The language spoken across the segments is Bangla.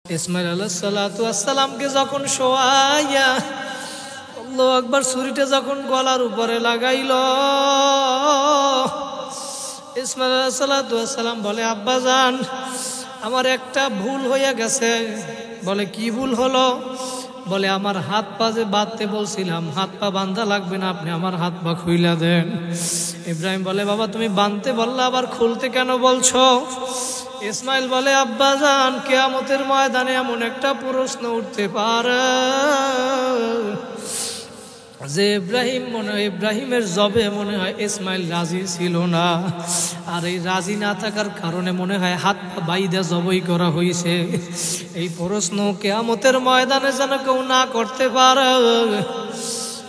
ইসমাইল আলাইহিস সালাতু ওয়াস সালামকে যখন শোয়াইয়া আল্লাহু আকবার ছুরিটা যখন গলার উপরে লাগাইল, ইসমাইল আলাইহিস সালাতু ওয়াস সালাম বলে, আব্বাজান আমার একটা ভুল হয়ে গেছে। বলে কি ভুল হলো? বলে আমার হাত পা যে বাঁধতে বলছিলাম, হাত পা বাঁধা লাগবে না, আপনি আমার হাত পা খুইলা দেন। ইব্রাহিম বলে, বাবা তুমি বাঁধতে বললে আবার খুলতে কেন বলছো? ইসমাইল বলে, আব্বাজান কিয়ামতের ময়দানে এমন একটা প্রশ্ন উঠতে পারে যে ইব্রাহিমের জবে মনে হয় ইসমাইল রাজি ছিল না, আর এই রাজি না থাকার কারণে মনে হয় হাত পা বাইদা জবই করা হয়েছে। এই প্রশ্ন কিয়ামতের ময়দানে যেন কেউ না করতে পারে।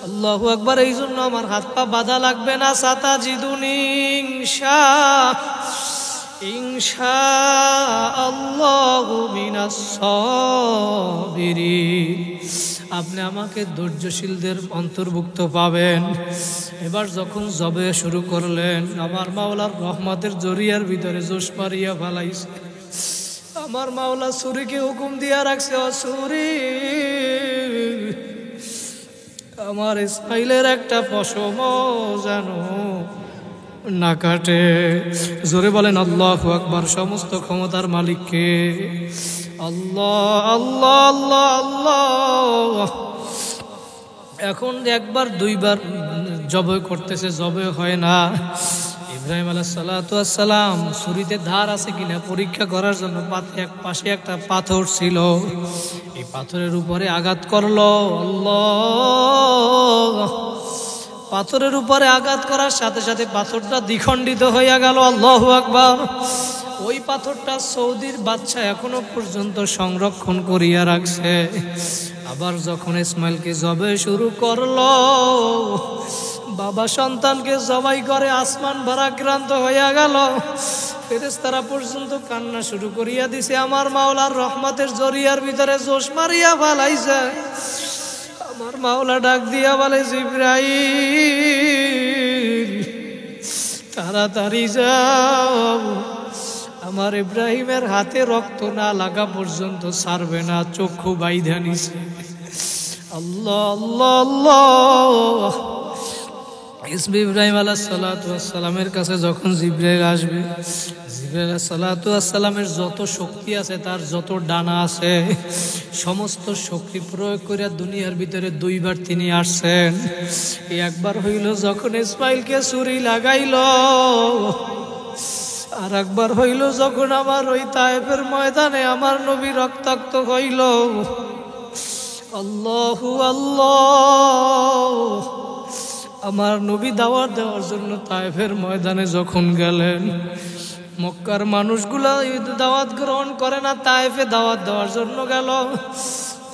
আল্লাহু আকবার। এই জন্য আমার হাত পা বাঁধা লাগবে না। সাতাজিদুনি ইনশাআল্লাহু মিনাস সাবিরিন। আপনি আমাকে ধৈর্যশীলদের অন্তর্ভুক্ত পাবেন। এবার যখন জবে শুরু করলেন, আমার মাওলার রহমতের জরিয়ার ভিতরে জোশ মারিয়া ফালাইছে। আমার মাওলা ছুরিকে হুকুম দিয়া রাখছে, ও ছুরি আমার ইসমাইলের একটা পশম জানো না কাটে। জোরে বলেন আল্লাহু আকবার। সমস্ত ক্ষমতার মালিককে। আল্লাহ আল্লাহ আল্লাহ আল্লাহ। এখন একবার দুইবার জবে করতেছে, জবে হয় না। ইব্রাহিম আলাইহিস সালাতু ওয়াস সালাম ছুরিতে ধার আছে কিনা পরীক্ষা করার জন্য পাশে একটা পাথর ছিল, এই পাথরের উপরে আঘাত করলো। আল্লাহ। পাথরের উপরে আঘাত করার সাথে সাথে পাথরটা দ্বিখণ্ডিত হইয়া গেল। আল্লাহু আকবার। ওই পাথরটা সৌদির বাদশা এখনো পর্যন্ত সংরক্ষণ করিয়া রাখছে। আবার যখন ইসমাইলকে জবে শুরু করলো, বাবা সন্তানকে জবাই করে আসমান ভারাক্রান্ত হইয়া গেল। ফেরেশতারা পর্যন্ত কান্না শুরু করিয়া দিছে। আমার মাওলার রহমতের জরিয়ার ভিতরে জোশ মারিয়া ফালাইছে। আমার মাওলা ডাক দিয়া বলে, জিবরাইল তাড়াতাড়ি যাও, আমার ইব্রাহিমের হাতে রক্ত না লাগা পর্যন্ত ছাড়বে না। চক্ষু বাইধা নিছে। আল্লাহ আল্লাহ আল্লাহ। ইব্রাহিম আলাইহিস সালাতু ওয়াস সালামের কাছে যখন জিবরাইল আসবে, জিবরাইল আলাইহিস সালাতু ওয়াস সালামের যত শক্তি আছে, তার যত ডানা আছে, সমস্ত শক্তি প্রয়োগ করে দুনিয়ার ভিতরে দুইবার তিনি আসছেন। একবার হইল যখন ইসমাইলকে ছুরি লাগাইল, আর একবার হইল যখন আমার ওই তায়েফের ময়দানে আমার নবী রক্তাক্ত হইল। আল্লাহু আল্লাহ। আমার নবী দাওয়াত দেওয়ার জন্য তায়েফের ময়দানে যখন গেলেন, মক্কার মানুষগুলা দাওয়াত গ্রহণ করে না, তায়েফে দাওয়াত দেওয়ার জন্য গেল।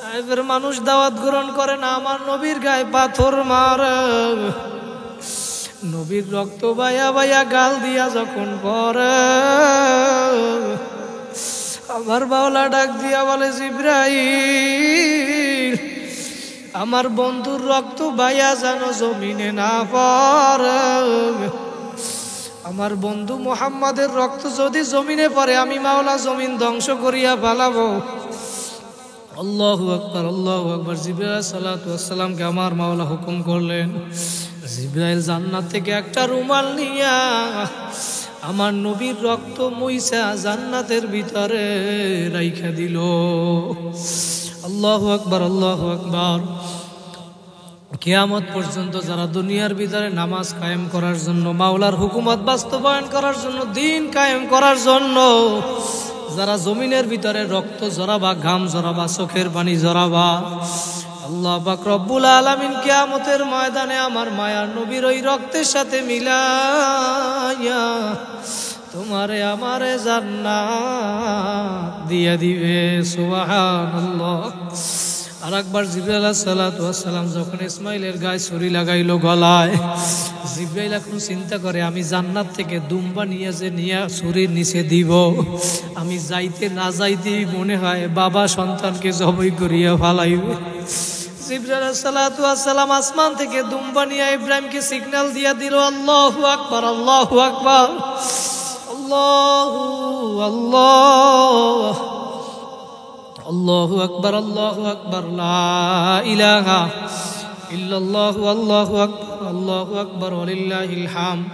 তায়েফের মানুষ দাওয়াত গ্রহণ করে না, আমার নবীর গায়ে পাথর মারে। নবীর রক্ত বাইয়া বাইয়া গাল দিয়া যখন পরে, আমার মাওলা ডাক দিয়া বলে, জিবরাইল আমার বন্ধুর রক্ত বাইয়া যেন জমিনে না পড়ে। আমার বন্ধু মুহাম্মাদের রক্ত যদি জমিনে পড়ে, আমি মাওলা জমিন ধ্বংস করিয়া ফেলাবো। আল্লাহু আকবার আল্লাহু আকবার। জিবরাইল আলাইহিস সালাতু ওয়াস সালামকে আমার মাওলা হুকুম করলেন, জিবরাইল জান্নাত থেকে একটা রুমাল নিয়া আমার নবীর রক্ত মুইসা জান্নাতের ভিতরে রাইখা দিল। আল্লাহু আকবার আল্লাহু আকবার। কিয়ামত পর্যন্ত যারা দুনিয়ার ভিতরে নামাজ কায়েম করার জন্য, মাওলার হুকুমত বাস্তবায়ন করার জন্য, দিন কায়েম করার জন্য যারা জমিনের ভিতরে রক্ত জড়াবা, ঘাম জড়াবা, চোখের পানি জড়াবা, আল্লাহ পাক রব্বুল আলামিন কিয়ামতের ময়দানে আমার মায়ার নবীর ওই রক্তের সাথে মিলাইয়া তোমারে আমারে জান্নাত দিয়া দিবে। সুবহানাল্লাহ। আর একবার জিবরাইল আলাইহিস সালাতু ওয়াস সালাম যখন ইসমাইলের গায়ে ছুরি লাগাইলো গলায়, জিবরাইল এখন চিন্তা করে, আমি জান্নাত থেকে দুম্বা নিয়ে ছুরির নিচে দিব, আমি যাইতে না যাইতেই মনে হয় বাবা সন্তানকে জবাই করিয়া ফালাইবে। জিবরাইল আলাইহিস সালাতু ওয়াস সালাম আসমান থেকে দুম্বা নিয়ে ইব্রাহিমকে সিগন্যাল দিয়া দিল। আল্লাহু আকবার আল্লাহু আকবার। আল্লাহু আল্লাহ আল্লাহু আকবার, আল্লাহু আকবার, লা ইলাহা ইল্লাল্লাহু, আল্লাহু আকবার, আল্লাহু আকবার, ওয়ালিল্লাহিল হামদ।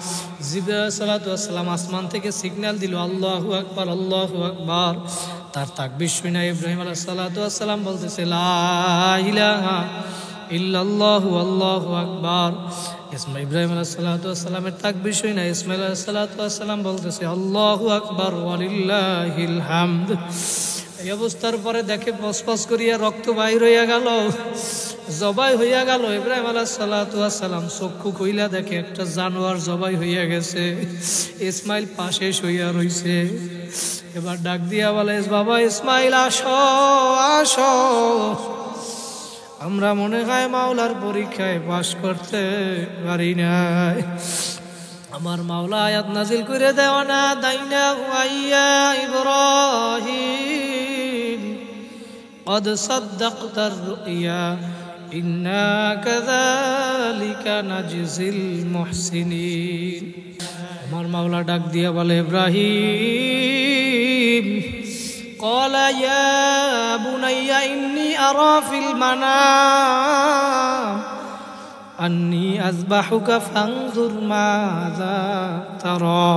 জিবরাইল আলাইহিস সালাতু ওয়াস সালাম আসমান থেকে সিগন্যাল দিল আল্লাহু আকবার, আল্লাহু আকবার। তার তাকবীর শুনে ইব্রাহিম আলাইহিস সালাতু ওয়াস সালাম বলতেছে লা ইলাহা ইল্লাল্লাহু, আল্লাহু আকবার। ইব্রাহিম আলাইহিস সালাতু ওয়াস সালামের তাকবীর শুনে ইসমাঈল আলাইহিস সালাতু ওয়াস সালাম বলতেছে আল্লাহু আকবার, ওয়ালিল্লাহিল হামদ। এই অবস্থার পরে দেখে পসপস করিয়া রক্ত বাইর হইয়া গেল, জবাই হইয়া গেল। ইব্রাহিম আলাইহিস সালাতু ওয়াস সালাম চক্ষু খুইলা দেখে একটা জানোয়ার জবাই হইয়া গেছে, ইসমাইল পাশে শুইয়া রইছে। এবার ডাক দিয়া বলে বাবা ইসমাইল আসো আসো, আমরা মনে হয় মাওলার পরীক্ষায় পাশ করতে পারি নাই। আমার মাওলা আয়াত নাজিল করে দেওয়া না দাইনা হুয়াইয়া ইব্রাহিম قد صدقت الرؤيا إنا كذلك نجزي المحسنين। আমার মাওলা ডাক দিয়া বলে ইব্রাহিম قال يا بني إني أرى في المنام أني أذبحك فانظر ماذا ترى।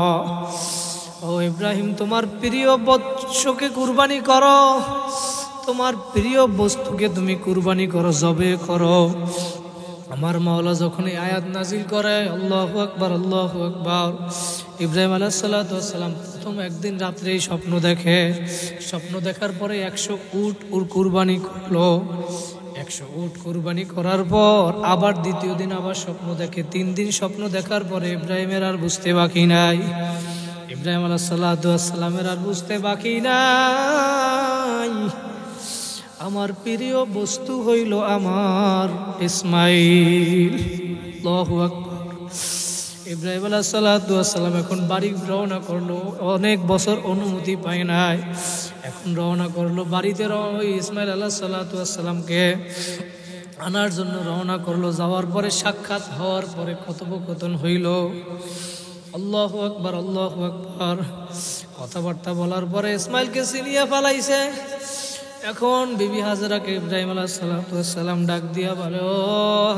ও ইব্রাহিম, তোমার প্রিয় বৎসকে কুরবানি করো, তোমার প্রিয় বস্তুকে তুমি কুরবানি করো, জবে করো। আমার মাওলা যখন এই আয়াত নাজিল করে আল্লাহু আকবার, আল্লাহু আকবার, ইব্রাহিম আলাইহিস সালাতু ওয়াস সালাম প্রথম একদিন রাত্রে স্বপ্ন দেখে। স্বপ্ন দেখার পরে 100 উট কুরবানি করলো। 100 উট কুরবানি করার পর আবার দ্বিতীয় দিন আবার স্বপ্ন দেখে। 3 দিন স্বপ্ন দেখার পরে ইব্রাহিমের আর বুঝতে বাকি নাই, ইব্রাহিম আলাইহিস সালাতু ওয়াস সালামের আর বুঝতে বাকি নাই আমার প্রিয় বস্তু হইল আমার ইসমাইল। আল্লাহু আকবার। ইব্রাহিম আলাইহিস সালাতু ওয়াস সালাম এখন বাড়ি রওনা করলো। অনেক বছর অনুমতি পায় নাই, এখন রওনা করলো বাড়িতে। ইসমাইল আলাইহিস সালাতু ওয়াস সালামকে আনার জন্য রওনা করলো। যাওয়ার পরে সাক্ষাৎ হওয়ার পরে কথোপকথন হইল। আল্লাহু আকবার, আল্লাহু আকবার। কথাবার্তা বলার পরে ইসমাইলকে চিনিয়া ফেলাইছে। এখন বিবি হাজেরাকে ইব্রাহিম আলাইহিস সালাতু ওয়াস সালাম ডাক দিয়া বলে ও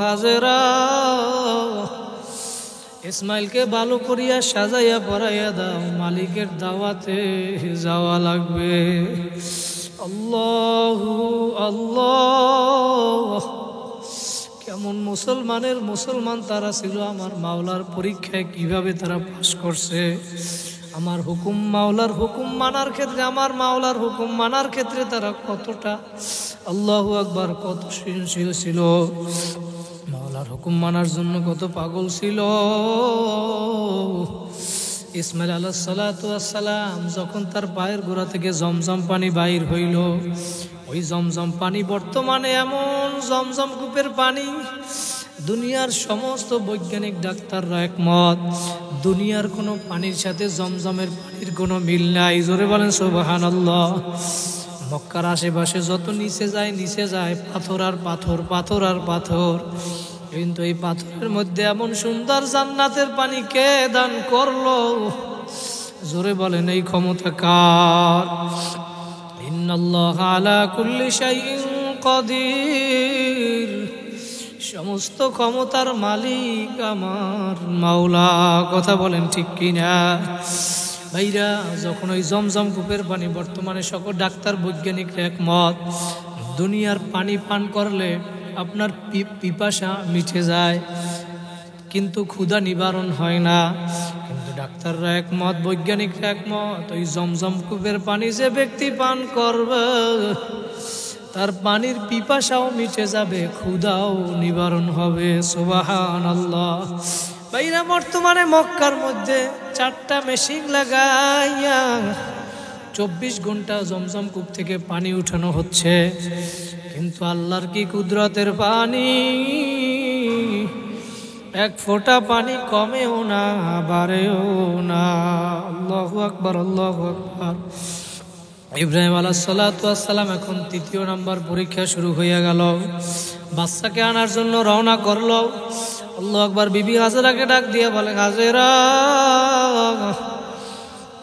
হাজেরা, ইসমাইলকে ভালো করিয়া সাজাইয়া পরাইয়া দাও, মালিকের দাওয়াতে যাওয়া লাগবে। আল্লাহু আল্লাহ। কেমন মুসলমান তারা ছিল, আমার মাওলার পরীক্ষায় কিভাবে তারা পাশ করছে। আমার হুকুম, মাওলার হুকুম মানার ক্ষেত্রে, আমার মাওলার হুকুম মানার ক্ষেত্রে তারা কতটা আল্লাহু আকবার, কত সৃজনশীল ছিল, মাওলার হুকুম মানার জন্য কত পাগল ছিল। ইসমাইল আলাইহিস সালাতু ওয়াস সালাম যখন তার পায়ের গোড়া থেকে জমজম পানি বাইর হইল, ওই জমজম পানি বর্তমানে এমন জমজম কূপের পানি, দুনিয়ার সমস্ত বৈজ্ঞানিক ডাক্তাররা একমত, দুনিয়ার কোনো পানির সাথে জমজমের পানির কোনো মিল নাই। জোরে বলেন সুবহানাল্লাহ। মক্কার আশেপাশে যত নিচে যায় পাথর আর পাথর, পাথর আর পাথর, কিন্তু এই পাথরের মধ্যে এমন সুন্দর জান্নাতের পানি কে দান করলো? জোরে বলেন এই ক্ষমতা কার? ইন্নাল্লাহা আলা কুল্লি শাইইন কাদির। সমস্ত ক্ষমতার মালিক আমার মাওলা। কথা বলেন ঠিক কিনা ভাইরা? যখন ওই জমজম কূপের পানি, বর্তমানে সকল ডাক্তার বৈজ্ঞানিকরা একমত, দুনিয়ার পানি পান করলে আপনার পিপাসা মিটে যায়, কিন্তু ক্ষুধা নিবারণ হয় না। কিন্তু ডাক্তাররা একমত, বৈজ্ঞানিকরা একমত, ওই জমজম কূপের পানি যে ব্যক্তি পান করবে তার পানির পিপাসাও মিটে যাবে, ক্ষুধাও নিবারণ হবে। সুবহানাল্লাহ। ভাইরা, বর্তমানে মক্কার মধ্যে 4টা মেশিন লাগাইয়া 24 ঘন্টা জমজম কূপ থেকে পানি উঠানো হচ্ছে, কিন্তু আল্লাহর কি কুদরতের পানি, এক ফোঁটা পানি কমেও না বাড়েও না। আল্লাহু আকবার, আল্লাহু আকবার। ইব্রাহিম আলাইহিস সালাতু ওয়াস সালাম এখন 3য় নাম্বার পরীক্ষা শুরু হয়ে গেল। বাচ্চাকে আনার জন্য রওনা করলো। আল্লাহু আকবার। বিবি হাজেরাকে ডাক দিয়ে বলে হাজেরা,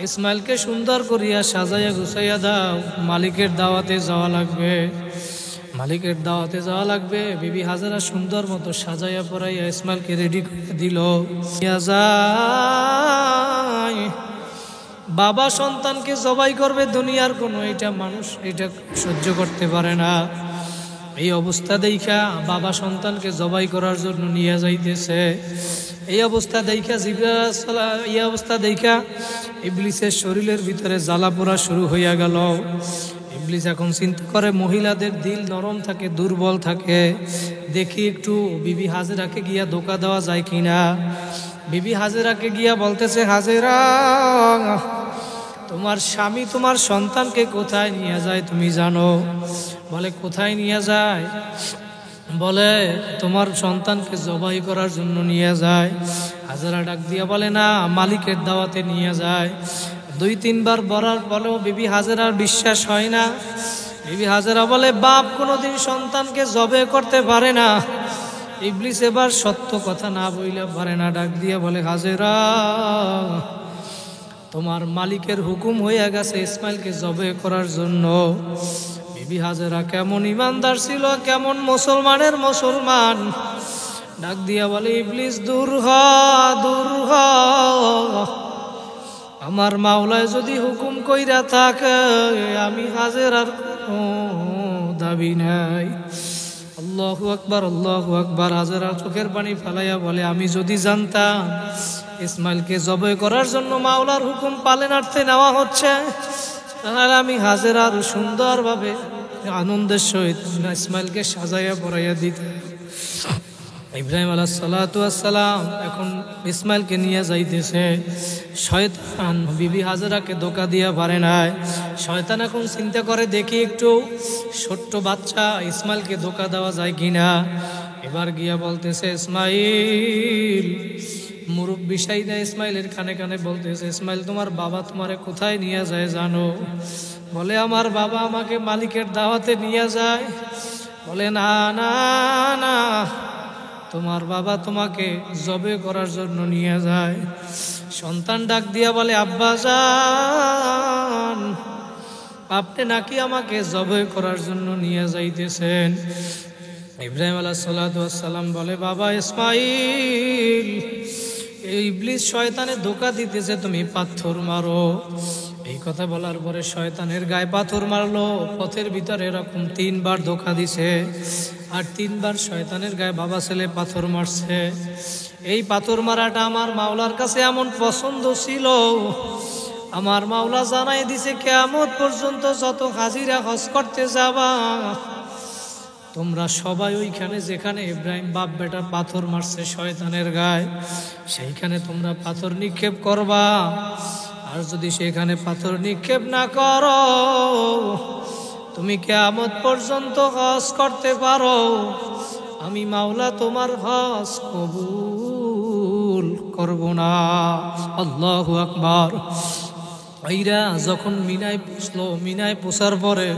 ইসমাইলকে সুন্দর করিয়া সাজাইয়া গুছাইয়া দাও, মালিকের দাওয়াতে যাওয়া লাগবে, মালিকের দাওয়াতে যাওয়া লাগবে। বিবি হাজেরা সুন্দর মতো সাজাইয়া পরাইয়া ইসমাইলকে রেডি করে দিল। বাবা সন্তানকে জবাই করবে, দুনিয়ার কোনো এটা মানুষ এটা সহ্য করতে পারে না। এই অবস্থা দেখা বাবা সন্তানকে জবাই করার জন্য নিয়ে যাইতেছে। এই অবস্থা দেখা এই অবস্থা দেখা ইবলিসের শরীরের ভিতরে জ্বালা পোড়া শুরু হইয়া গেল। ইবলিস এখন চিন্তা করে মহিলাদের দিল নরম থাকে, দুর্বল থাকে, দেখি একটু বিবি হাজেরাকে গিয়া ধোকা দেওয়া যায় কিনা। বিবি হাজেরাকে গিয়া বলতেছে, হাজেরা তোমার স্বামী তোমার সন্তানকে কোথায় নিয়ে যায় তুমি জানো? বলে কোথায় নিয়ে যায়? বলে তোমার সন্তানকে জবাই করার জন্য নিয়ে যায়। হাজেরা ডাক দিয়া বলে না, মালিকের দাওয়াতে নিয়ে যায়। 2-3 বার বলার পরেও বিবি হাজেরার বিশ্বাস হয় না। বিবি হাজেরা বলে বাপ কোনোদিন সন্তানকে জবে করতে পারে না। ইবলিস এবার সত্য কথা না বইলে পারে না, ডাক দিয়া বলে হাজেরা তোমার মালিকের হুকুম হয়ে গেছে ইসমাইলকে জবে করার জন্য। বিবি হাজেরা কেমন ইমানদার ছিল, কেমন মুসলমানের মুসলমান, ডাক দিয়া বলে ইবলিস দূর হ, দূর হ, আমার মাওলায় যদি হুকুম কইরা থাকে আমি হাজেরার কোনো দাবি নাই। আল্লাহু আকবার, আল্লাহু আকবার। হাজেরা চোখের পানি ফেলাইয়া বলে আমি যদি জানতাম ইসমাইলকে জবাই করার জন্য মাওলার হুকুম পালনার্থে নেওয়া হচ্ছে, তাহলে আমি হাজেরার সুন্দরভাবে আনন্দের সহিত ইসমাইলকে সাজাইয়া পরাইয়া দিতে। ইব্রাহিম আলাইহিস সালাতু ওয়াস সালাম এখন ইসমাইলকে নিয়ে যাইতেছে। শয়তান বিবি হাজেরাকে ধোঁকা দিয়া পারে নাই। শয়তান এখন চিন্তা করে দেখি একটু ছোট্ট বাচ্চা ইসমাইলকে ধোঁকা দেওয়া যায় কিনা। এবার গিয়া বলতেছে ইসমাইল, মুরব্বি সাইদা ইসমাইলের কানে কানে বলতেছে ইসমাইল তোমার বাবা তোমারে কোথায় নিয়ে যায় জানো? বলে আমার বাবা আমাকে মালিকের দাওয়াতে নিয়ে যায়। বলে না না না, তোমার বাবা তোমাকে জবে করার জন্য নিয়ে যায়। সন্তান ডাক দিয়া বলে আব্বা জান আপনি নাকি আমাকে জবে করার জন্য নিয়ে যাইতেছেন? ইব্রাহিম আলাইহিস সালাতু ওয়াস সালাম বলে বাবা ইসমাইল, এই ইবলিস শয়তানে ধোঁকা দিতেছে, তুমি পাথর মারো। এই কথা বলার পরে শয়তানের গায়ে পাথর মারলো। পথের ভিতরে এরকম 3 বার ধোঁকা দিছে, আর 3 বার শয়তানের গায়ে বাবা ছেলে পাথর মারছে। এই পাথর মারাটা আমার মাওলার কাছে এমন পছন্দ ছিল, আমার মাওলা জানাই দিছে কিয়ামত পর্যন্ত যত হাজিরা হজ করতে যাবা তোমরা সবাই ওইখানে যেখানে ইব্রাহিম বাপ বেটা পাথর মারছে শয়তানের গায়ে, সেইখানে তোমরা পাথর নিক্ষেপ করবা। আর যদি সেখানে পাথর নিক্ষেপ না করো তুমি কিয়ামত পর্যন্ত হজ করতে পারো, আমি মাওলা তোমার হজ কবুল করব না। আল্লাহু আকবার। এইরা যখন মিনায় পৌঁছলো, মিনায় পৌঁছার পরে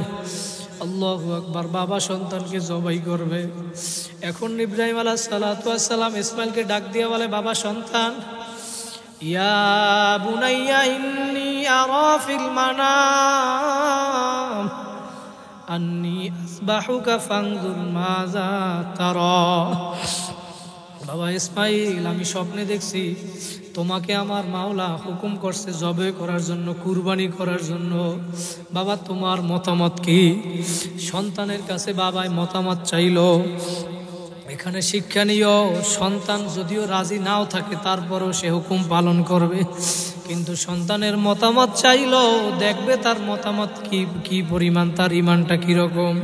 আল্লাহু আকবার বাবা সন্তানকে জবাই করবে। এখন ইব্রাহিম আলাইহিস সালাতু ওয়াস সালাম ইসমাইলকে ডাক দিয়ে বলে বাবা সন্তান, ইয়া বুনাইয়া ইন্নী আরা ফিল মানাম আন্নী আসবাহুকা ফানজুর মাযা তারা। বাবা ইসমাইল আমি স্বপ্নে দেখছি তোমাকে আমার মাওলা হুকুম করছে জবে করার জন্য, কুরবানি করার জন্য। বাবা তোমার মতামত কি? সন্তানের কাছে বাবাই মতামত চাইলো। এখানে শিক্ষণীয়, সন্তান যদিও রাজি নাও থাকে তারপরেও সে হুকুম পালন করবে, কিন্তু সন্তানের মতামত চাইলো, দেখবে তার মতামত কি পরিমাণ, তার ইমানটা কিরকম।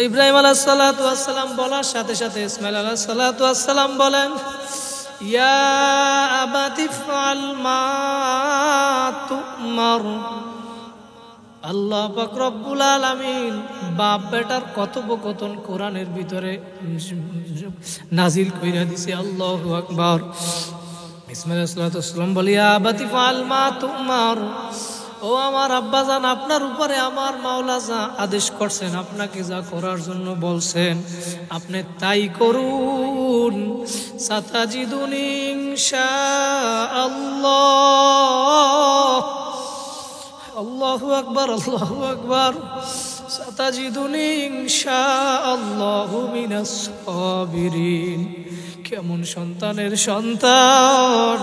ইব্রাহিম আলাইহিস সালাতু ওয়াস সালাম বলার সাথে সাথে ইসমাইল আলাইহিস সালাতু ওয়াস সালাম বলেন ইয়া আবাতি ফাল মা তুমার। আল্লাহ পাক রব্বুল আলামিন বাপ বেটার কথোপকথন কোরআনের ভিতরে নাজিল কইরা দিছে। আল্লাহু আকবার। ইসমাইল আলাইহিস সালাতু ওয়াস সালাম বলে ইয়া আবাতি ফাল মা তুমার, ও আমার আব্বাজান, আপনার উপরে আমার মাওলা যা আদেশ করছেন, আপনাকে যা করার জন্য বলছেন আপনি তাই করুন। সাতাজিদুনি ইনশাআল্লাহ। আল্লাহু আকবার, আল্লাহু আকবার। সাতাজিদুনি ইনশাআল্লাহু মিনাস সাবিরিন। কেমন সন্তানের সন্তান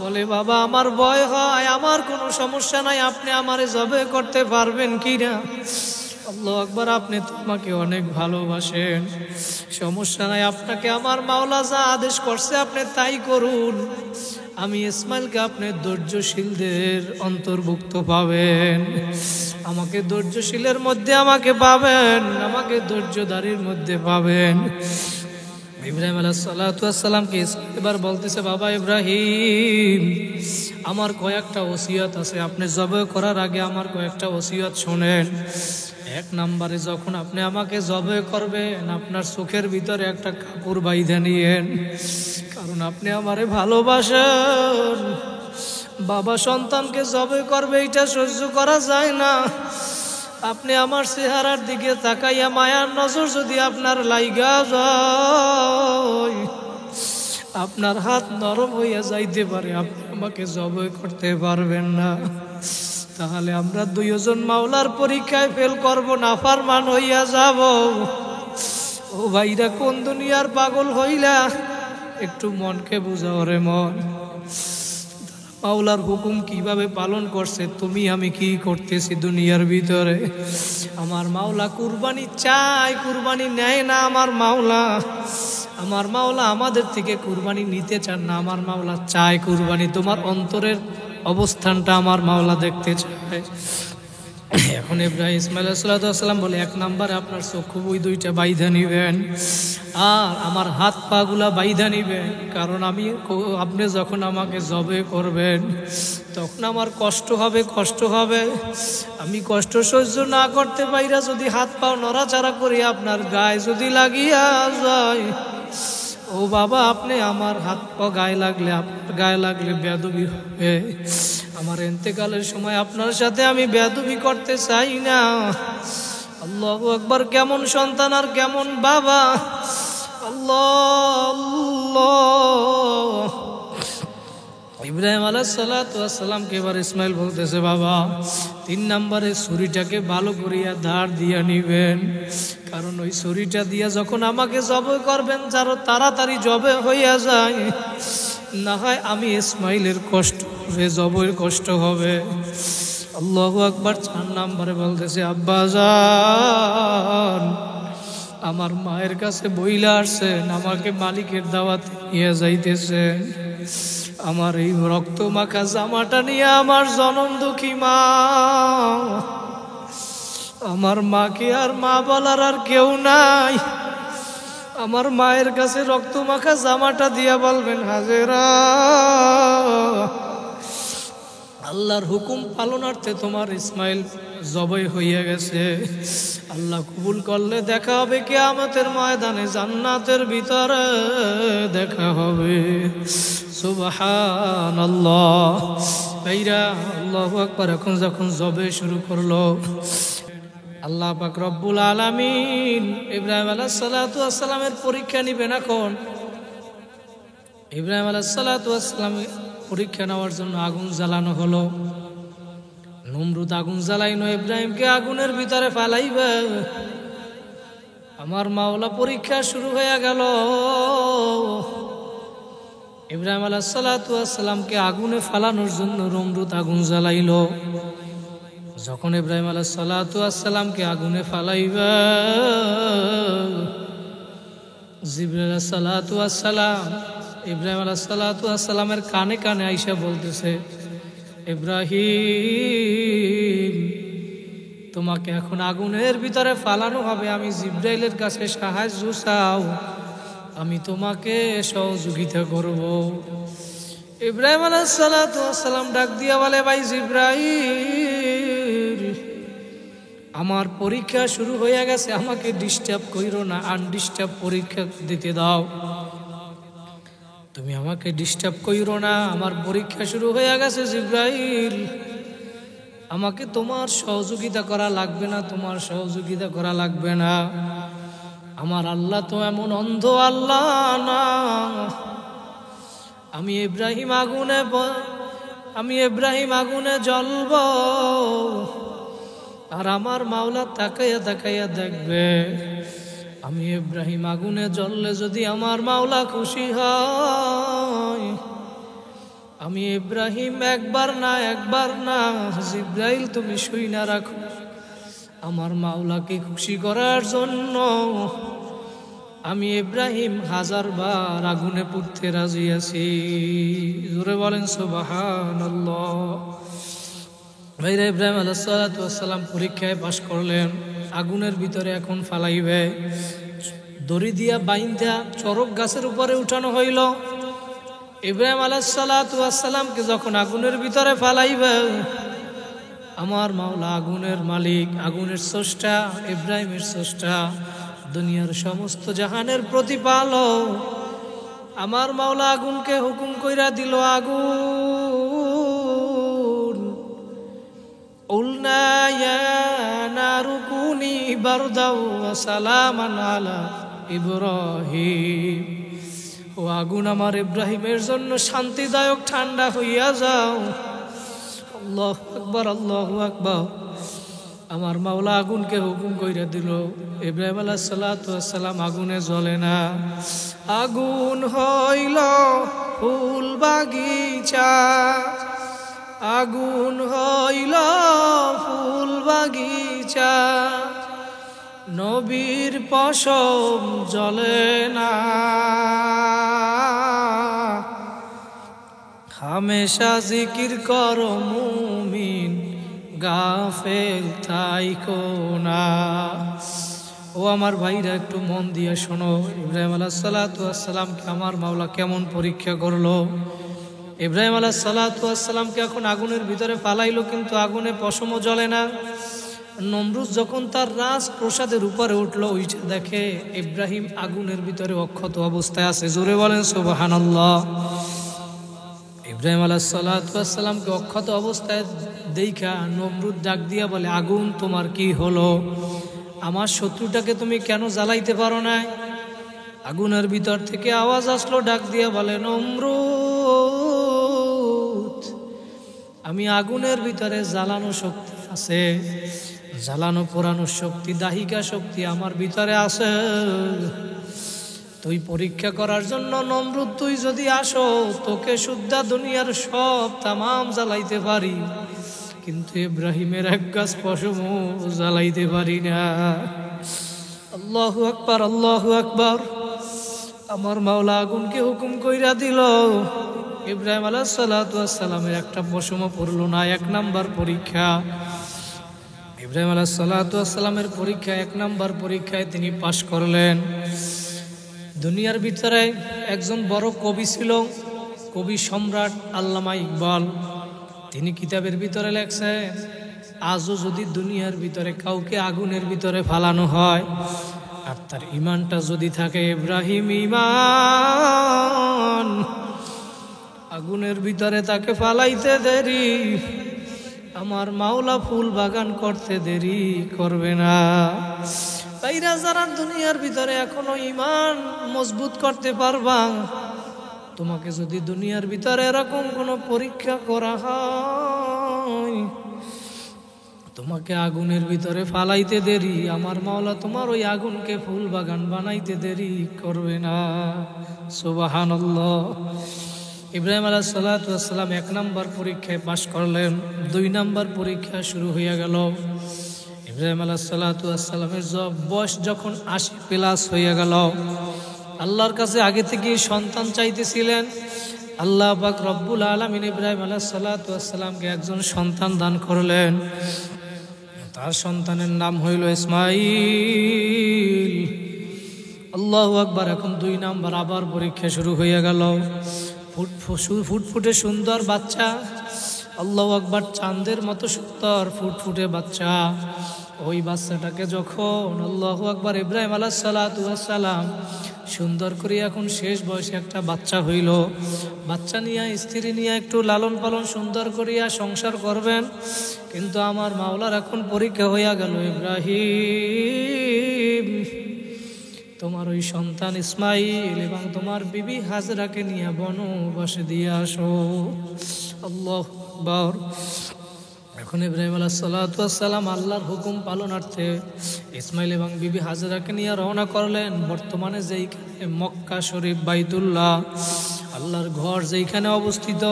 বলে, বাবা আমার ভয় হয়, আমার কোনো সমস্যা নাই, আপনি আমারে জবে করতে পারবেন কিনা? আল্লাহু আকবার, আপনি তো আমাকে অনেক ভালোবাসেন, সমস্যা নাই, আপনাকে আমার মাওলা যা আদেশ করছে আপনি তাই করুন। আমি ইসমাইলকে আপনি ধৈর্যশীলদের অন্তর্ভুক্ত পাবেন, আমাকে ধৈর্যশীলের মধ্যে আমাকে পাবেন, আমাকে ধৈর্যধারীর মধ্যে পাবেন। ইব্রাহিম আলাইহিস সালাতু ওয়াস সালামকে এবার বলতেছে, বাবা ইব্রাহিম, আমার কয়েকটা ওসিয়ত আছে, আপনি জবে করার আগে আমার কয়েকটা ওসিয়ত শোনেন। এক নম্বরে, যখন আপনি আমাকে জবে করবেন আপনার চোখের ভিতরে একটা কাপড় বাইধা নিয়েন, কারণ আপনি আমারে ভালোবাসেন। বাবা সন্তানকে জবে করবে এটা সহ্য করা যায় না। আপনি আমার চেহারার দিকে তাকাইয়া মায়ার নজর যদি আপনার লাইগা যায়, আপনার হাত নরম হইয়া যাইতে পারে, আপনি আমাকে জবে করতে পারবেন না। তাহলে আমরা দুইজন মাওলার পরীক্ষায় ফেল করব, নাফরমান হইয়া যাব। ও ভাইরা, কোন দুনিয়ার পাগল হইলা? একটু মনকে বুঝাও রে মন। মাওলার হুকুম কিভাবে পালন করছে, তুমি আমি কি করতেছি দুনিয়ার ভিতরে? আমার মাওলা কুরবানি চাই, কুরবানি নেয় না আমার মাওলা। আমার মাওলা আমাদের থেকে কুরবানি নিতে চান না, আমার মাওলা চায় কুরবানি। তোমার অন্তরের অবস্থানটা আমার মাওলা দেখতে চায়। এখন ইব্রাহিম ইসমাইল আলাইহিস সালাম বলে, এক নম্বরে আপনার চক্ষু ওই দুইটা বাইধা নিবেন, আর আমার হাত পা গুলা বাইধা নিবেন, কারণ আপনি যখন আমাকে জবে করবেন তখন আমার কষ্ট হবে, কষ্ট হবে। আমি কষ্ট সহ্য না করতে পাইরা যদি হাত পাও নড়াচড়া করি, আপনার গায়ে যদি লাগিয়া যায়, ও বাবা, আপনি আমার হাত পা গায়ে লাগলে, আপনার গায়ে লাগলে বেয়াদবি হবে। আমার ইন্তেকালের সময় আপনার সাথে আমি বেয়াদবি করতে চাই না। আল্লাহু আকবার, কেমন সন্তান আর কেমন বাবা! আল্লাহ আল্লাহ। ইব্রাহিম আলাইহিস সালাতু ওয়াস সালামকে এবার ইসমাইল বলতেছে, বাবা 3 নম্বরে ছুরিটাকে ভালো করিয়া ধার দিয়া নিবেন, কারণ ওই ছুরিটা দিয়া যখন আমাকে জবে করবেন যারা তাড়াতাড়ি জবে হইয়া যায়, না হয় আমি ইসমাইলের কষ্ট হবে, জবের কষ্ট হবে। আল্লাহু আকবার। 4 নম্বরে বলতেছে, আব্বাজান, আমার মায়ের কাছে বইলা আসছেন, আমাকে মালিকের দাওয়াতে নিয়ে যাইতেছেন। আমার এই রক্ত মাখা জামাটা নিয়ে আমার জনম দুঃখী মা, আমার মাকে আর মা বলার আর কেউ নাই, আমার মায়ের কাছে রক্ত মাখা জামাটা দিয়া বলবেন, হাজেরা, আল্লাহর হুকুম পালনার্থে তোমার ইসমাইল জবাই হইয়া গেছে। আল্লাহ কবুল করলে দেখা হবে কিয়ামতের ময়দানে, জান্নাতের ভিতরে দেখা হবে। সুবহানাল্লাহ। ভাইরা, আল্লাহু আকবার। এখন যখন জবে শুরু করলো, আল্লাহ পাক রব্বুল আলামিন ইব্রাহিম আলাইহিস সালাতু ওয়াস সালামের পরীক্ষা নিবেন। এখন ইব্রাহিম আলাইহিস সালাতু ওয়াস সালামের পরীক্ষা নেওয়ার জন্য আগুন জ্বালানো হলো। নমরুদ আগুন জ্বালাইনো, ইব্রাহিমকে আগুনের ভিতরে ফালাইবে। আমার মাওলা পরীক্ষা শুরু হয়ে গেল। ইব্রাহিম আলাইহিস সালাতু ওয়াস সালামকে আগুনে ফালানোর জন্য নমরুদ আগুন জ্বালাইলো। যখন ইব্রাহিম আলাইহিস সালাতু ওয়াস সালামকে আগুনে ফালাইবে, জিবরাইল আলাইহিস সালাতু ওয়াস সালাম ইব্রাহিম আলাইহিস সালাতু ওয়াস সালামের কানে কানে আইসা বলতেছে, ইব্রাহিম, তোমাকে এখন আগুনের ভিতরে ফালানো হবে, আমি জিবরাইলের কাছে সাহায্য চাও, আমি তোমাকে সহযোগিতা করব। ইব্রাহিম আলাইহিস সালাতু ওয়াস সালাম ডাক দিয়া বলে, ভাই জিবরাইল, আমার পরীক্ষা শুরু হয়ে গেছে, আমাকে ডিস্টার্ব কইরো না, আনডিস্টার্ব পরীক্ষা দিতে দাও, তুমি আমাকে ডিস্টার্ব কইরো না, আমার পরীক্ষা শুরু হয়ে গেছে। জিবরাইল, আমাকে তোমার সহযোগিতা করা লাগবে না, তোমার সহযোগিতা করা লাগবে না। আমার আল্লাহ তো এমন অন্ধ আল্লাহ না। আমি ইব্রাহিম আগুনে জ্বলব, আর আমার মাওলা তাকাইয়া তাকাইয়া দেখবে। আমি ইব্রাহিম আগুনে জ্বললে যদি আমার মাওলা খুশি হয়, আমি ইব্রাহিম একবার না জিব্রাইল তুমি শুই না রাখো, আমার মাওলাকে খুশি করার জন্য আমি ইব্রাহিম 1000 বার আগুনে পুড়তে রাজি আছি। জোরে বলেন সুবহানাল্লাহ। ভাইরা, ইব্রাহিম আলাইহিস সালাতু ওয়াস সালাম পরীক্ষায় পাশ করলেন। আগুনের ভিতরে এখন ফালাইবে, দড়ি দিয়া বাইন্ধা চরক গাছের উপরে উঠানো হইল। ইব্রাহিম আলাইহিস সালাতু ওয়াস সালামকে যখন আগুনের ভিতরে ফালাইবে, আমার মাওলা আগুনের মালিক, আগুনের স্রষ্টা, ইব্রাহিমের স্রষ্টা, দুনিয়ার সমস্ত জাহানের প্রতিপালক, আমার মাওলা আগুনকে হুকুম কইরা দিল, আগুন উলনা ইয়া নারু কুনি বারদাও ওয়া সালামান আলা ইব্রাহিম। ও আগুন, আমার ইব্রাহিমের জন্য শান্তিদায়ক ঠান্ডা হইয়া যাও। আল্লাহু আকবার, আল্লাহু আকবার। আমার মাওলা আগুনকে হুকুম কইরা দিল। ইব্রাহিম আলাইহিস সালাতু ওয়াস সালাম আগুনে জ্বলে না, আগুন হইল ফুল বাগিচা, আগুন হইল ফুল বাগিচা, নবীর পশম জ্বলে না, হামেশা জিকির করো মুমিন, গাফেল থাইকো না। ও আমার ভাইরা, একটু মন দিয়ে শোনো, ইব্রাহিম আলাইহিস সালাতু ওয়াস সালামকে আমার মাওলা কেমন পরীক্ষা করলো। ইব্রাহিম আলাইহিস সালাতু ওয়াস সালামকে এখন আগুনের ভিতরে ফালাইলো, কিন্তু আগুনে পশমও জ্বলে না। নমরুদ যখন তার রাজপ্রাসাদের উপরে উঠলো, ওইটা দেখে ইব্রাহিম আগুনের ভিতরে অক্ষত অবস্থায় আছে। জোরে বলেন সুবহানাল্লাহ। ইব্রাহিম আলাইহিস সালাতু ওয়াস সালামকে অক্ষত অবস্থায় দেখা নমরুদ ডাক দিয়া বলে, আগুন তোমার কি হলো? আমার শত্রুটাকে তুমি কেন জ্বালাইতে পারো না? আগুনের ভিতর থেকে আওয়াজ আসলো, ডাক দিয়া বলে, নমরুদ, আমি আগুনের ভিতরে জ্বালানো শক্তি আছে, জ্বালানো পোড়ানোর শক্তি, দাহিকা শক্তি আমার ভিতরে আছে। তুই পরীক্ষা করার জন্য নমরুদ, তুই যদি আসো, তোকে শুদ্ধা দুনিয়ার সব তামাম জ্বালাইতে পারি, কিন্তু ইব্রাহিমের এক গাছ পশমও জ্বালাইতে পারি না। আল্লাহু আকবার, আল্লাহু আকবার। আমার মাওলা আগুনকে হুকুম কইরা দিল, ইব্রাহিম আলাইহিস সালাতু ওয়াস সালামের একটা পশমও পড়লো না। 1 নাম্বার পরীক্ষা। ইব্রাহিম আলাইহিস সালাতু ওয়াস সালামের পরীক্ষা, 1 নাম্বার পরীক্ষায় তিনি পাশ করলেন। দুনিয়ার ভিতরে একজন বড় কবি ছিল, কবি সম্রাট আল্লামা ইকবাল। তিনি কিতাবের ভিতরে লেখছেন, আজও যদি দুনিয়ার ভিতরে কাউকে আগুনের ভিতরে ফালানো হয়, আর তার ইমানটা যদি থাকে ইব্রাহিম ইমান, আগুনের ভিতরে তাকে ফালাইতে দেরি, আমার মাওলা ফুল বাগান করতে দেরি করবে না। তাইরা যারা দুনিয়ার ভিতরে এখনো ইমান মজবুত করতে পারবা, তোমাকে যদি দুনিয়ার ভিতরে এরকম কোনো পরীক্ষা করা হয়, তোমাকে আগুনের ভিতরে ফালাইতে দেরি, আমার মাওলা তোমার ওই আগুনকে ফুল বাগান বানাইতে দেরি করবে না। সুবহানাল্লাহ। ইব্রাহিম আলাইহিস সালাতু ওয়াস সালাম 1 নাম্বার পরীক্ষায় পাশ করলেন। 2 নাম্বার পরীক্ষা শুরু হয়ে গেল। ইব্রাহিম আলাইহিস সালাতু ওয়াস সালামের বয়স যখন 80+ হয়ে গেল, আল্লাহর কাছে আগে থেকে সন্তান চাইতেছিলেন। আল্লাহ পাক রব্বুল আলামিন ইব্রাহিম আলাইহিস সালাতু ওয়াস সালামকে একজন সন্তান দান করলেন। তার সন্তানের নাম হইল ইসমাঈল। আল্লাহু আকবার। এখন 2 নাম্বার আবার পরীক্ষা শুরু হয়ে গেল। ফুটফুটে সুন্দর বাচ্চা, আল্লাহু আকবার, চাঁদের মতো সুন্দর ফুটফুটে বাচ্চা। ওই বাচ্চাটাকে যখন আল্লাহু আকবার ইব্রাহিম আলাইহিস সালাতু ওয়াস সালাম সুন্দর করে এখন শেষ বয়সে একটা বাচ্চা হইল, বাচ্চা নিয়ে স্ত্রী নিয়ে একটু লালন পালন সুন্দর করিয়া সংসার করবেন। কিন্তু আমার মাওলার এখন পরীক্ষা হইয়া গেল, ইব্রাহিম তোমার ওই সন্তান ইসমাইল এবং তোমার বিবি হাজরাকে নিয়ে বনবাসে দিয়ে আসো। আল্লাহু আকবার। এখন ইব্রাহিম আলাইহিস সালাতু ওয়াস সালাম আল্লাহর হুকুম পালনার্থে ইসমাইল এবং বিবি হাজরাকে নিয়ে রওনা করলেন। বর্তমানে যেইখানে মক্কা শরীফ বাইতুল্লাহ আল্লাহর ঘর যেইখানে অবস্থিত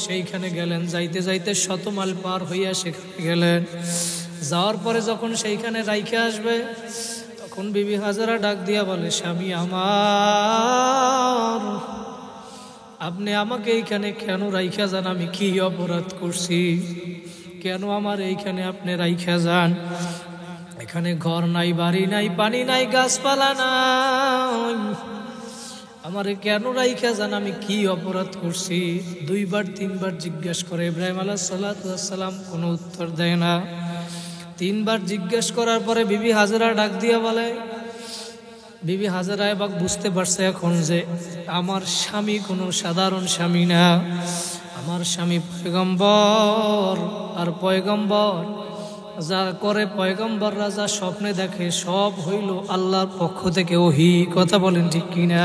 সেইখানে গেলেন। যাইতে যাইতে শতমাইল পার হইয়া সেখানে গেলেন। যাওয়ার পরে যখন সেইখানে রাইখে আসবে, তখন বিবি হাজরা ডাক দিয়া বলে, স্বামী আমার, আপনি আমাকে এইখানে কেন রাইখা যান? আমি কি অপরাধ করছি? কেন আমার এইখানে আপনি রাইখা যান? এখানে ঘর নাই, বাড়ি নাই, পানি নাই, গাছপালা নাই, আমারে কেন রাইখা যান? আমি কি অপরাধ করছি? দুইবার তিনবার জিজ্ঞেস করে ইব্রাহিম আলাইহিস সালাতু ওয়াস সালাম কোনো উত্তর দেয় না। তিনবার জিজ্ঞেস করার পরে বিবি হাজরা ডাক দিয়া বলে, বিবি হাজরা এবার বুঝতে পারছে এখন যে আমার স্বামী কোনো সাধারণ স্বামী না, আমার স্বামী পয়গম্বর। আর পয়গম্বর যা করে, পয়গম্বররা যা স্বপ্নে দেখে সব হইল আল্লাহর পক্ষ থেকে ওহী। কথা বলেন ঠিক কিনা?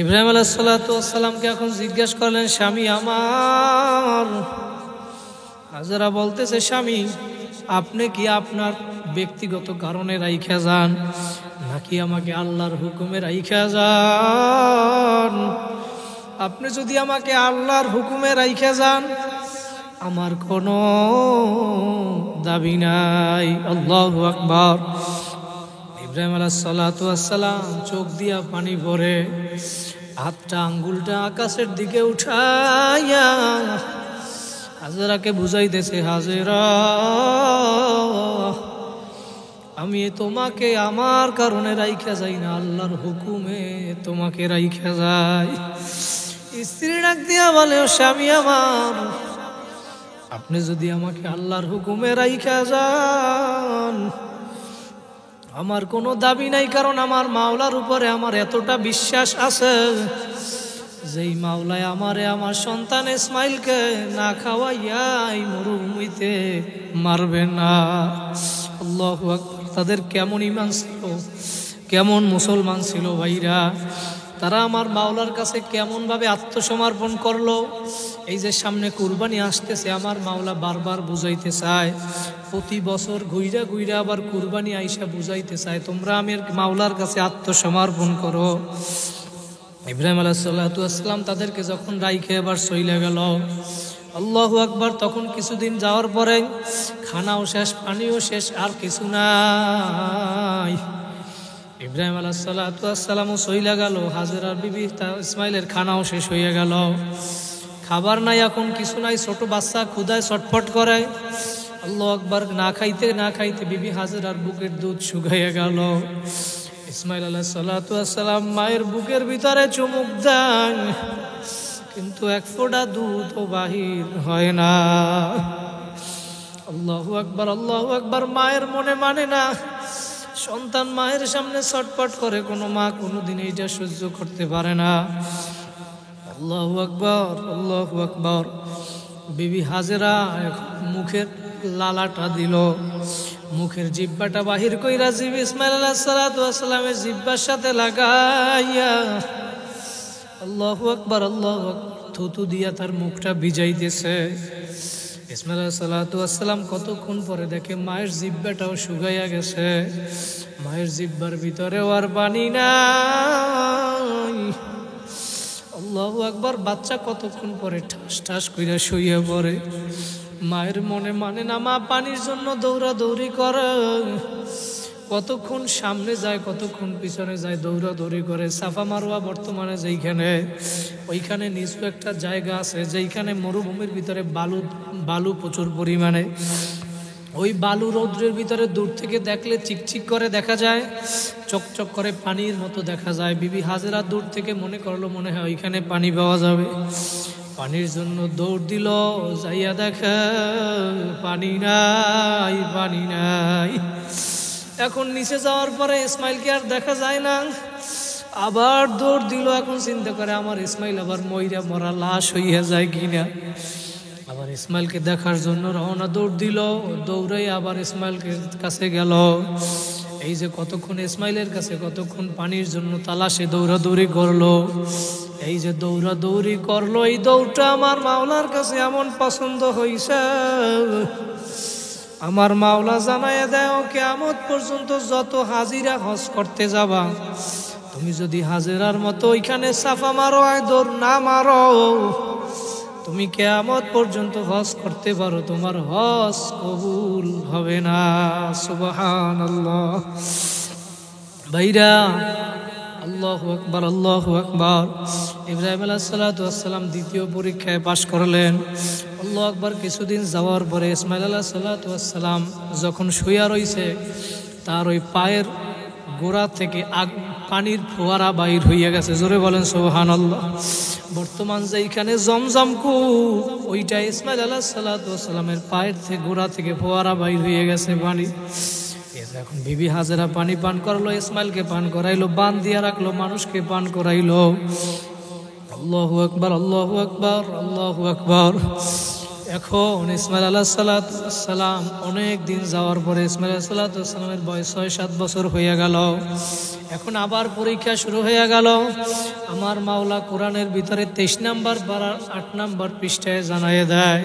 ইব্রাহিম আলাইহিস সালাতু ওয়াস সালামকে এখন জিজ্ঞেস করলেন, স্বামী আমার। হাজরা বলতেছে, স্বামী আপনি কি আপনার ব্যক্তিগত কারণে রাইখা যান, নাকি আমাকে আল্লাহর হুকুমে রাইখা যান? আপনি যদি আমাকে আল্লাহর হুকুমে রাইখা যান, আমার কোনো দাবি নাই। আল্লাহু আকবার। ইব্রাহিম আলাইহিস সালাতু ওয়াস সালাম চোখ দিয়া পানি ভরে হাতটা আঙ্গুলটা আকাশের দিকে উঠাইয়া হাজরাকে বুঝাইতেছে, হাজরা আমি তোমাকে আমার কারণে রাইখা যাই না, আল্লাহর হুকুমে তোমাকে রাইখা যাই। স্ত্রী ডাক দিয়া বলে, ও স্বামী আমার, আপনি যদি আমাকে আল্লাহর হুকুমে রাইখা যান, আমার কোনো দাবি নাই, কারণ আমার মাওলার উপরে আমার এতটা বিশ্বাস আছে যেই মাওলায় আমারে আমার সন্তান ইসমাইলকে না খাওয়াইয়া এই মরুভূমিতে মারবে না। আল্লাহু আকবার। তাদের কেমন ঈমান ছিল, কেমন মুসলমান ছিল ভাইরা। তারা আমার মাওলার কাছে কেমনভাবে আত্মসমর্পণ করলো। এই যে সামনে কুরবানি আসতেছে, আমার মাওলা বারবার বুঝাইতে চায়, প্রতি বছর ঘুইরা ঘুইরা আবার কুরবানি আইসা বুঝাইতে চায়, তোমরা আমার মাওলার কাছে আত্মসমর্পণ করো। ইব্রাহিম আলাইহিস সালাতু ওয়াস সালাম তাদেরকে যখন রাইখে এবার চইলা গেল, আল্লাহু আকবার। তখন কিছুদিন যাওয়ার পরে খানাও শেষ, পানিও শেষ, আর কিছু নাই। ইব্রাহিম আলাইহিস সালাতু ওয়াস সালামও চইলা গেল, হাজরার বিবি ইসমাইলের খানাও শেষ হয়ে গেল, খাবার নাই, এখন কিছু নাই। ছোট বাচ্চা ক্ষুধায় ছটফট করে। আল্লাহু আকবার। না খাইতে না খাইতে বিবি হাজরার বুকের দুধ শুকাইয়া গেল। ইসমাইল আলাইহিস সালাতু ওয়াস সালাম মায়ের বুকের ভিতরে চুমুক দেন, কিন্তু এক ফোঁটা দুধও বাহির হয় না। আল্লাহু আকবার, আল্লাহু আকবার। মায়ের মনে মানে না, সন্তান মায়ের সামনে ছটফট করে, কোনো মা কোনোদিন এইটা সহ্য করতে পারে না। আল্লাহু আকবার, আল্লাহু আকবার। বিবি হাজেরা এখন মুখের লালাটা দিল, মুখের জিব্বাটা বাহির কইরা জিব ইসমাইল আলাইহিস সালাতু ওয়াস সালামের জিব্বার সাথে লাগাইয়া আল্লাহু আকবার, আল্লাহু আকবার থুতু দিয়া তার মুখটা ভিজাইতেছে। ইসমাইল আলাইহিস সালাতু ওয়াস সালাম কতক্ষণ পরে দেখে মায়ের জিব্বাটাও শুকাইয়া গেছে, মায়ের জিব্বার ভিতরেও আর পানি নাই। আল্লাহু আকবার। বাচ্চা কতক্ষণ পরে ঠাস ঠাস কইরা শুইয়া পড়ে। মায়ের মনে মানে না, মা পানির জন্য দৌড়াদৌড়ি করে, কতক্ষণ সামনে যায় কতক্ষণ পিছনে যায়, দৌড়াদৌড়ি করে। সাফা মারওয়া বর্তমানে যেইখানে, ওইখানে নিচু একটা জায়গা আছে যেইখানে মরুভূমির ভিতরে বালু প্রচুর পরিমাণে। ওই বালু রৌদ্রের ভিতরে দূর থেকে দেখলে চিকচিক করে দেখা যায়, চকচক করে পানির মতো দেখা যায়। বিবি হাজেরা দূর থেকে মনে করলো মনে হয় ওইখানে পানি পাওয়া যাবে। পানির জন্য দৌড় দিল, যাইয়া দেখে পানি নাই, পানি নাই। এখন নিচে যাওয়ার পরে ইসমাইলকে আর দেখা যায় না, আবার দৌড় দিল। এখন চিন্তা করে আমার ইসমাইল আবার মরা লাশ হইয়া যায় কিনা। আবার ইসমাইলকে দেখার জন্য রওনা দৌড় দিল, দৌড়াই আবার ইসমাইলকে কাছে গেল। এই যে কতক্ষণ ইসমাইলের কাছে কতক্ষণ পানির জন্য তালাশে দৌড়াদৌড়ি করলো, এই যে দৌড়াদৌড়ি করলো, এই দৌড়টা আমার মাওলার কাছে এমন পছন্দ হইছে। আমার মাওলা জানায় দেও কিয়ামত পর্যন্ত যত হাজিরা হজ করতে যাবা, তুমি যদি হাজিরার মতো ওইখানে সাফা মারো আর দৌড় না মারো, তুমি কিয়ামত পর্যন্ত হজ করতে পারো, তোমার হজ কবুল হবে না। সুবহানাল্লাহ। ভাইরা, আল্লাহু আকবার, আল্লাহু আকবার। ইব্রাহিম আলাইহিস সালাতু ওয়াস সালাম দ্বিতীয় পরীক্ষায় পাশ করলেন। আল্লাহু আকবার। কিছুদিন যাওয়ার পরে ইসমাইল আলাইহিস সালাতু ওয়াস সালাম যখন শুয়া রইছে, তার ওই পায়ের গোড়া থেকে পানির ফোয়ারা বাইর হইয়া গেছে। জোরে বলেন সুবহানাল্লাহ। বর্তমান যেইখানে জমজম কূপ, ওইটা ইসমাইল আলাইহিস সালাতু ওয়াস সালামের পায়ের থেকে গোড়া থেকে ফোয়ারা বাইর হয়ে গেছে পানি। এখন বিবি হাজেরা পানি পান করলো, ইসমাইলকে পান করাইলো, বান দিয়া রাখলো, মানুষকে পান করাইলো। আল্লাহু আকবার, আল্লাহু আকবার, আল্লাহু আকবার। এখন ইসমাইল আলাইহিস সালাতু ওয়াস সালাম অনেক দিন যাওয়ার পরে ইসমাইল আলাইহিস সালাতু ওয়াস সালামের বয়স 6-7 বছর হয়ে গেল। এখন আবার পরীক্ষা শুরু হয়ে গেল। আমার মাওলা কোরআনের ভিতরে 23 নম্বর পারার 8 নম্বর পৃষ্ঠায় জানায় দেয়,